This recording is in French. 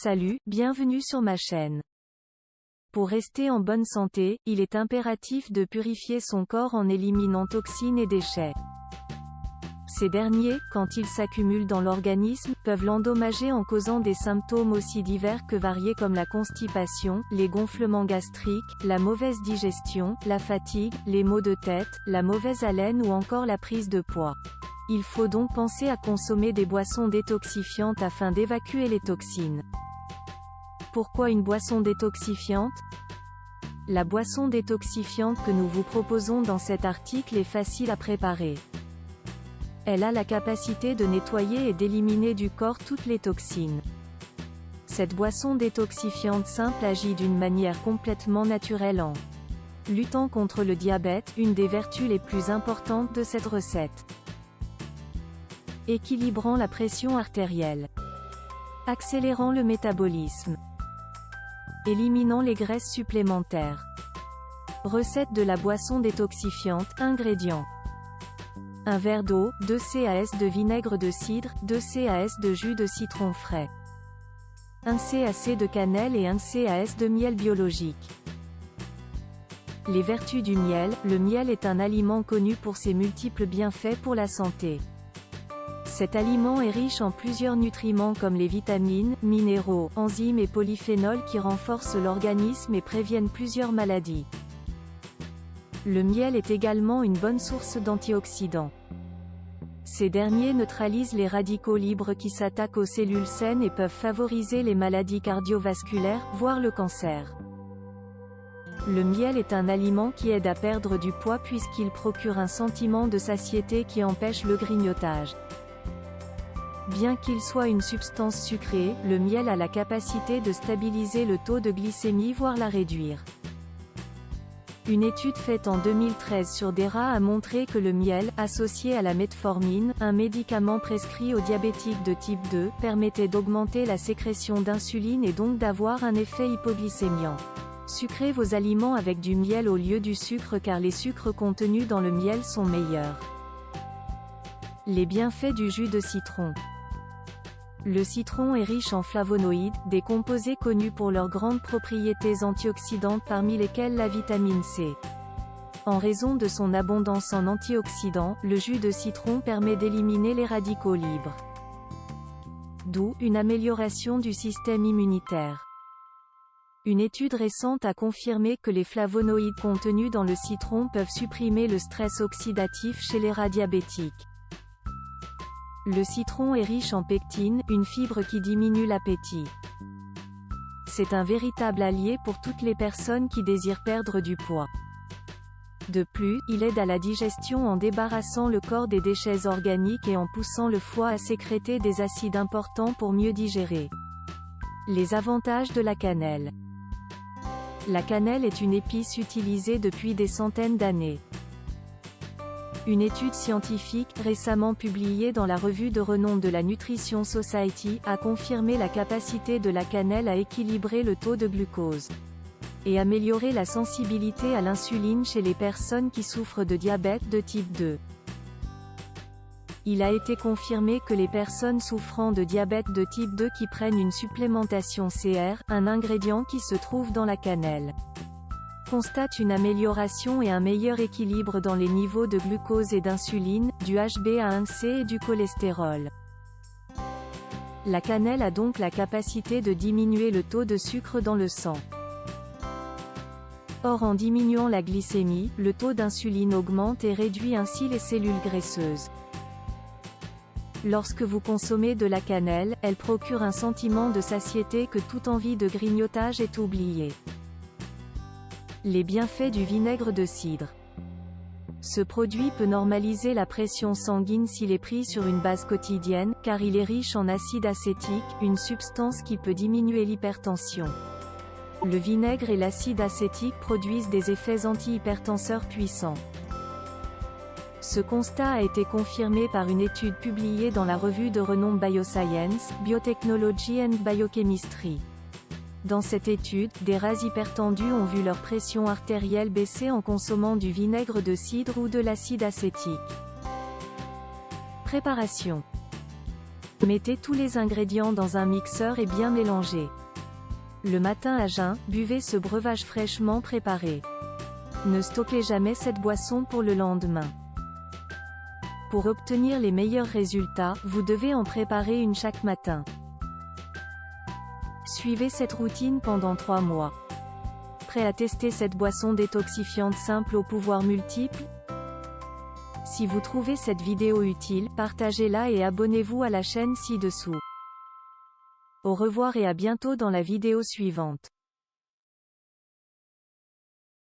Salut, bienvenue sur ma chaîne. Pour rester en bonne santé, il est impératif de purifier son corps en éliminant toxines et déchets. Ces derniers, quand ils s'accumulent dans l'organisme, peuvent l'endommager en causant des symptômes aussi divers que variés comme la constipation, les gonflements gastriques, la mauvaise digestion, la fatigue, les maux de tête, la mauvaise haleine ou encore la prise de poids. Il faut donc penser à consommer des boissons détoxifiantes afin d'évacuer les toxines. Pourquoi une boisson détoxifiante? La boisson détoxifiante que nous vous proposons dans cet article est facile à préparer. Elle a la capacité de nettoyer et d'éliminer du corps toutes les toxines. Cette boisson détoxifiante simple agit d'une manière complètement naturelle en luttant contre le diabète, une des vertus les plus importantes de cette recette. Équilibrant la pression artérielle. Accélérant le métabolisme. Éliminant les graisses supplémentaires. Recette de la boisson détoxifiante. Ingrédients. 1 verre d'eau, 2 cas de vinaigre de cidre, 2 cas de jus de citron frais. 1 cac de cannelle et 1 cas de miel biologique. Les vertus du miel. Le miel est un aliment connu pour ses multiples bienfaits pour la santé. Cet aliment est riche en plusieurs nutriments comme les vitamines, minéraux, enzymes et polyphénols qui renforcent l'organisme et préviennent plusieurs maladies. Le miel est également une bonne source d'antioxydants. Ces derniers neutralisent les radicaux libres qui s'attaquent aux cellules saines et peuvent favoriser les maladies cardiovasculaires, voire le cancer. Le miel est un aliment qui aide à perdre du poids puisqu'il procure un sentiment de satiété qui empêche le grignotage. Bien qu'il soit une substance sucrée, le miel a la capacité de stabiliser le taux de glycémie voire la réduire. Une étude faite en 2013 sur des rats a montré que le miel, associé à la metformine, un médicament prescrit aux diabétiques de type 2, permettait d'augmenter la sécrétion d'insuline et donc d'avoir un effet hypoglycémiant. Sucrez vos aliments avec du miel au lieu du sucre car les sucres contenus dans le miel sont meilleurs. Les bienfaits du jus de citron. Le citron est riche en flavonoïdes, des composés connus pour leurs grandes propriétés antioxydantes parmi lesquelles la vitamine C. En raison de son abondance en antioxydants, le jus de citron permet d'éliminer les radicaux libres. D'où une amélioration du système immunitaire. Une étude récente a confirmé que les flavonoïdes contenus dans le citron peuvent supprimer le stress oxydatif chez les rats diabétiques. Le citron est riche en pectine, une fibre qui diminue l'appétit. C'est un véritable allié pour toutes les personnes qui désirent perdre du poids. De plus, il aide à la digestion en débarrassant le corps des déchets organiques et en poussant le foie à sécréter des acides importants pour mieux digérer. Les avantages de la cannelle. La cannelle est une épice utilisée depuis des centaines d'années. Une étude scientifique, récemment publiée dans la revue de renom de la Nutrition Society, a confirmé la capacité de la cannelle à équilibrer le taux de glucose et améliorer la sensibilité à l'insuline chez les personnes qui souffrent de diabète de type 2. Il a été confirmé que les personnes souffrant de diabète de type 2 qui prennent une supplémentation Cr, un ingrédient qui se trouve dans la cannelle, constate une amélioration et un meilleur équilibre dans les niveaux de glucose et d'insuline, du HbA1c et du cholestérol. La cannelle a donc la capacité de diminuer le taux de sucre dans le sang. Or en diminuant la glycémie, le taux d'insuline augmente et réduit ainsi les cellules graisseuses. Lorsque vous consommez de la cannelle, elle procure un sentiment de satiété que toute envie de grignotage est oubliée. Les bienfaits du vinaigre de cidre. Ce produit peut normaliser la pression sanguine s'il est pris sur une base quotidienne, car il est riche en acide acétique, une substance qui peut diminuer l'hypertension. Le vinaigre et l'acide acétique produisent des effets antihypertenseurs puissants. Ce constat a été confirmé par une étude publiée dans la revue de renom Bioscience, Biotechnology and Biochemistry. Dans cette étude, des rats hypertendus ont vu leur pression artérielle baisser en consommant du vinaigre de cidre ou de l'acide acétique. Préparation. Mettez tous les ingrédients dans un mixeur et bien mélangez. Le matin à jeun, buvez ce breuvage fraîchement préparé. Ne stockez jamais cette boisson pour le lendemain. Pour obtenir les meilleurs résultats, vous devez en préparer une chaque matin. Suivez cette routine pendant 3 mois. Prêt à tester cette boisson détoxifiante simple au pouvoir multiple? Si vous trouvez cette vidéo utile, partagez-la et abonnez-vous à la chaîne ci-dessous. Au revoir et à bientôt dans la vidéo suivante.